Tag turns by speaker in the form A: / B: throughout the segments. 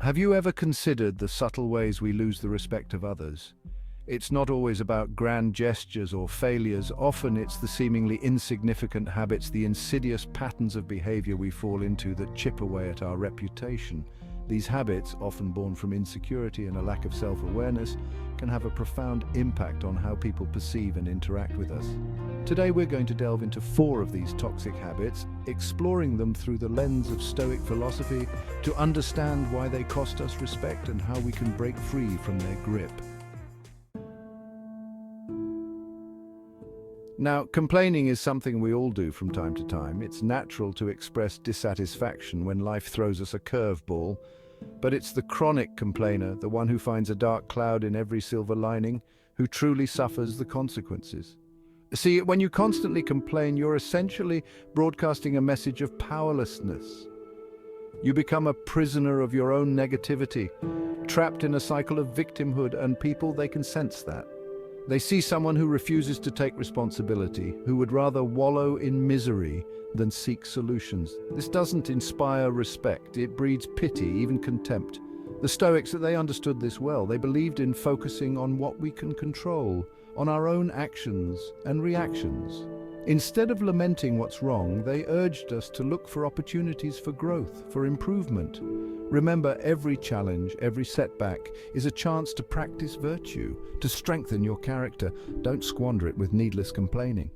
A: Have you ever considered the subtle ways we lose the respect of others? It's not always about grand gestures or failures. Often it's the seemingly insignificant habits, the insidious patterns of behavior we fall into that chip away at our reputation. These habits, often born from insecurity and a lack of self-awareness, can have a profound impact on how people perceive and interact with us. Today we're going to delve into 4 of these toxic habits, exploring them through the lens of Stoic philosophy to understand why they cost us respect and how we can break free from their grip. Now, complaining is something we all do from time to time. It's natural to express dissatisfaction when life throws us a curveball, but it's the chronic complainer, the one who finds a dark cloud in every silver lining, who truly suffers the consequences. See, when you constantly complain, you're essentially broadcasting a message of powerlessness. You become a prisoner of your own negativity, trapped in a cycle of victimhood, and people, they can sense that. They see someone who refuses to take responsibility, who would rather wallow in misery than seek solutions. This doesn't inspire respect, it breeds pity, even contempt. The Stoics, they understood this well. They believed in focusing on what we can control, on our own actions and reactions. Instead of lamenting what's wrong, they urged us to look for opportunities for growth, for improvement. Remember, every challenge, every setback is a chance to practice virtue, to strengthen your character. Don't squander it with needless complaining.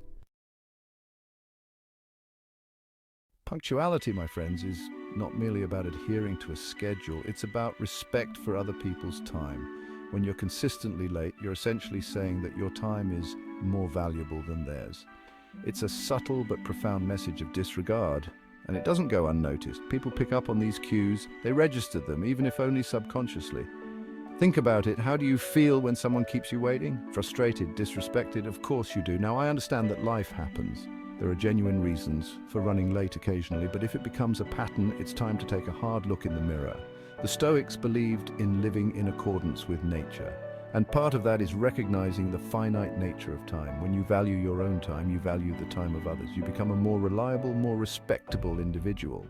A: Punctuality, my friends, is not merely about adhering to a schedule. It's about respect for other people's time. When you're consistently late, you're essentially saying that your time is more valuable than theirs. It's a subtle but profound message of disregard. And it doesn't go unnoticed. People pick up on these cues, they register them, even if only subconsciously. Think about it. How do you feel when someone keeps you waiting? Frustrated, disrespected? Of course you do. Now, I understand that life happens. There are genuine reasons for running late occasionally, but if it becomes a pattern, it's time to take a hard look in the mirror. The Stoics believed in living in accordance with nature. And part of that is recognizing the finite nature of time. When you value your own time, you value the time of others. You become a more reliable, more respectable individual.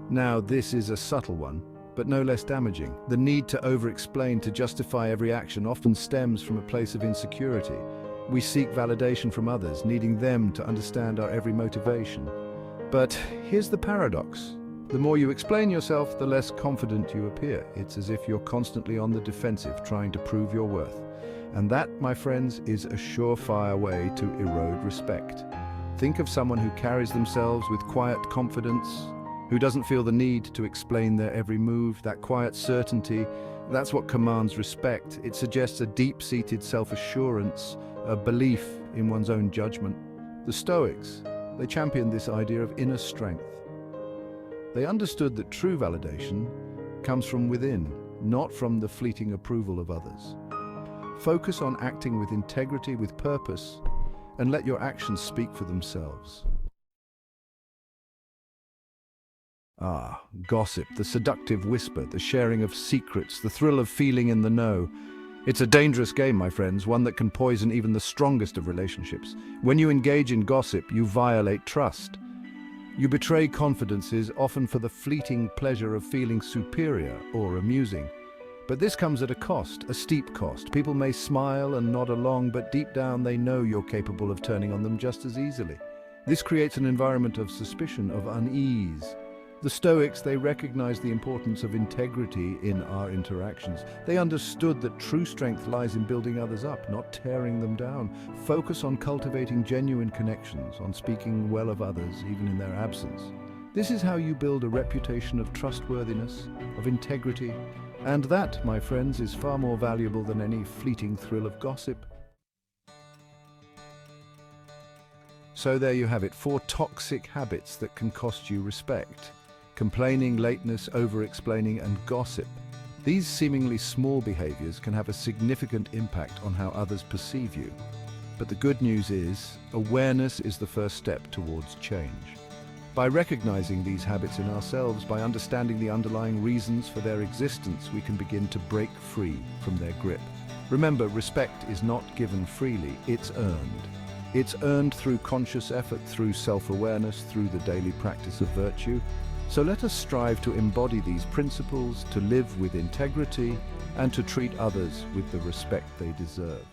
A: Now, this is a subtle one, but no less damaging. The need to over-explain, to justify every action, often stems from a place of insecurity. We seek validation from others, needing them to understand our every motivation. But here's the paradox. The more you explain yourself, the less confident you appear. It's as if you're constantly on the defensive, trying to prove your worth. And that, my friends, is a surefire way to erode respect. Think of someone who carries themselves with quiet confidence, who doesn't feel the need to explain their every move. That quiet certainty, that's what commands respect. It suggests a deep-seated self-assurance, a belief in one's own judgment. The Stoics, they championed this idea of inner strength. They understood that true validation comes from within, not from the fleeting approval of others. Focus on acting with integrity, with purpose, and let your actions speak for themselves. Gossip, the seductive whisper, the sharing of secrets, the thrill of feeling in the know. It's a dangerous game, my friends, one that can poison even the strongest of relationships. When you engage in gossip, you violate trust. You betray confidences, often for the fleeting pleasure of feeling superior or amusing. But this comes at a cost, a steep cost. People may smile and nod along, but deep down they know you're capable of turning on them just as easily. This creates an environment of suspicion, of unease. The Stoics, they recognized the importance of integrity in our interactions. They understood that true strength lies in building others up, not tearing them down. Focus on cultivating genuine connections, on speaking well of others, even in their absence. This is how you build a reputation of trustworthiness, of integrity, and that, my friends, is far more valuable than any fleeting thrill of gossip. So there you have it, 4 toxic habits that can cost you respect. Complaining, lateness, over-explaining, and gossip. These seemingly small behaviors can have a significant impact on how others perceive you. But the good news is, awareness is the first step towards change. By recognizing these habits in ourselves, by understanding the underlying reasons for their existence, we can begin to break free from their grip. Remember, respect is not given freely, it's earned. It's earned through conscious effort, through self-awareness, through the daily practice of virtue. So let us strive to embody these principles, to live with integrity, and to treat others with the respect they deserve.